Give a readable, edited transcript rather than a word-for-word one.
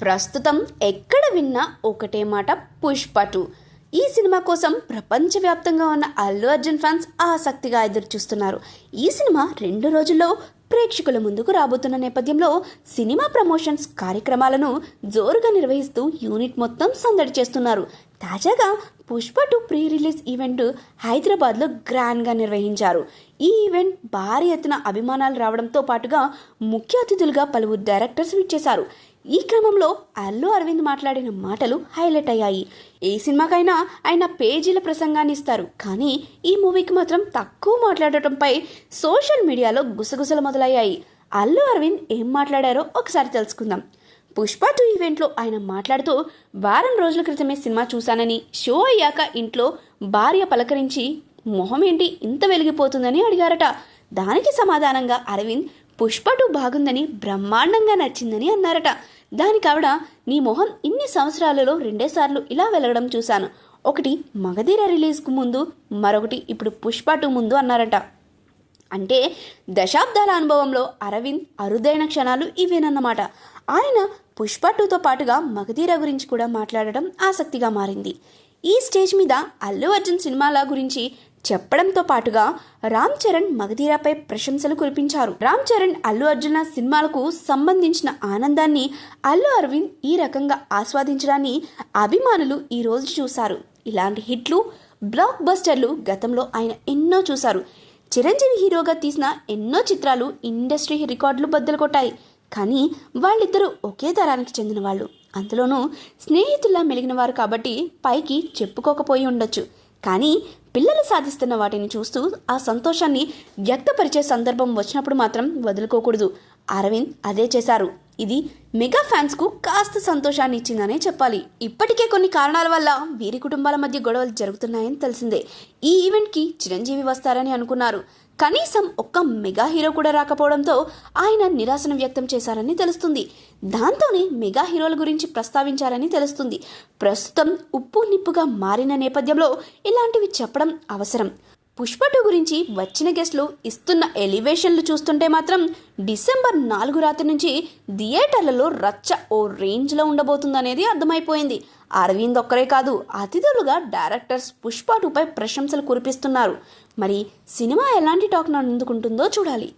ప్రస్తుతం ఎక్కడ విన్నా ఒకటే మాట, పుష్ప 2. ఈ సినిమా కోసం ప్రపంచవ్యాప్తంగా ఉన్న అల్లు అర్జున్ ఫ్యాన్స్ ఆసక్తిగా ఎదురుచూస్తున్నారు. ఈ సినిమా 2 రోజుల్లో ప్రేక్షకుల ముందుకు రాబోతున్న నేపథ్యంలో సినిమా ప్రమోషన్స్ కార్యక్రమాలను జోరుగా నిర్వహిస్తూ యూనిట్ మొత్తం సందడి చేస్తున్నారు. తాజాగా పుష్ప 2 ప్రీ రిలీజ్ ఈవెంట్ హైదరాబాద్లో గ్రాండ్గా నిర్వహించారు. ఈ ఈవెంట్ భారీ ఎత్తున అభిమానాలు రావడంతో పాటుగా ముఖ్య అతిథులుగా పలువురు డైరెక్టర్స్ విచ్చేశారు. ఈ క్రమంలో అల్లు అరవింద్ మాట్లాడిన మాటలు హైలైట్ అయ్యాయి. ఏ సినిమాకైనా ఆయన పేజీల ప్రసంగాన్ని ఇస్తారు, కానీ ఈ మూవీకి మాత్రం తక్కువ మాట్లాడటంపై సోషల్ మీడియాలో గుసగుసలు మొదలయ్యాయి. అల్లు అరవింద్ ఏం మాట్లాడారో ఒకసారి తెలుసుకుందాం. పుష్ప 2 ఈవెంట్లో ఆయన మాట్లాడుతూ, వారం రోజుల క్రితమే సినిమా చూశానని, షో అయ్యాక ఇంట్లో భార్య పలకరించి మొహం ఏంటి ఇంత వెలిగిపోతుందని అడిగారట. దానికి సమాధానంగా అరవింద్ పుష్ప 2 బాగుందని, బ్రహ్మాండంగా నచ్చిందని అన్నారట. దానికి ఆవిడ, నీ మొహం ఇన్ని సంవత్సరాలలో 2 సార్లు ఇలా వెలగడం చూశాను. ఒకటి మగధీర రిలీజ్కు ముందు, మరొకటి ఇప్పుడు పుష్ప 2 ముందు అన్నారట. అంటే దశాబ్దాల అనుభవంలో అరవింద్ అరుదైన క్షణాలు ఇవేనన్నమాట. ఆయన పుష్ప 2తో పాటుగా మగధీర గురించి కూడా మాట్లాడడం ఆసక్తిగా మారింది. ఈ స్టేజ్ మీద అల్లు అర్జున్ సినిమాల గురించి చెప్పడంతో పాటుగా రామ్ చరణ్ మగధీరపై ప్రశంసలు కురిపించారు. రామ్ చరణ్ అల్లు అర్జున్ సినిమాలకు సంబంధించిన ఆనందాన్ని అల్లు అరవింద్ ఈ రకంగా ఆస్వాదించడాన్ని అభిమానులు ఈ రోజు చూశారు. ఇలాంటి హిట్లు, బ్లాక్ బస్టర్లు గతంలో ఆయన ఎన్నో చూశారు. చిరంజీవి హీరోగా తీసిన ఎన్నో చిత్రాలు ఇండస్ట్రీ రికార్డులు బద్దలు కొట్టాయి. కానీ వాళ్ళిద్దరూ ఒకే తరానికి చెందిన వాళ్ళు, అందులోనూ స్నేహితుల్లా మెలిగిన వారు కాబట్టి పైకి చెప్పుకోకపోయి ఉండొచ్చు. కానీ పిల్లలు సాధిస్తున్న వాటిని చూస్తూ ఆ సంతోషాన్ని వ్యక్తపరిచే సందర్భం వచ్చినప్పుడు మాత్రం వదులుకోకూడదు. అరవింద్ అదే చేశారు. ఇది మెగా ఫ్యాన్స్కు కాస్త సంతోషాన్ని ఇచ్చిందనే చెప్పాలి. ఇప్పటికే కొన్ని కారణాల వల్ల వీరి కుటుంబాల మధ్య గొడవలు జరుగుతున్నాయని తెలిసిందే. ఈ ఈవెంట్కి చిరంజీవి వస్తారని అనుకున్నారు. కనీసం ఒక్క మెగా హీరో కూడా రాకపోవడంతో ఆయన నిరాశను వ్యక్తం చేశారని తెలుస్తుంది. దాంతోనే మెగా హీరోల గురించి ప్రస్తావించారని తెలుస్తుంది. ప్రస్తుతం ఉప్పు నిప్పుగా మారిన నేపథ్యంలో ఇలాంటివి చెప్పడం అవసరం. పుష్ప 2 గురించి వచ్చిన గెస్ట్లు ఇస్తున్న ఎలివేషన్లు చూస్తుంటే మాత్రం డిసెంబర్ 4 రాత్రి నుంచి థియేటర్లలో రచ్చ ఓ రేంజ్లో ఉండబోతుందనేది అర్థమైపోయింది. అరవింద్ ఒక్కరే కాదు, అతిథులుగా డైరెక్టర్స్ పుష్ప 2పై ప్రశంసలు కురిపిస్తున్నారు. మరి సినిమా ఎలాంటి టాక్ను అందుకుంటుందో చూడాలి.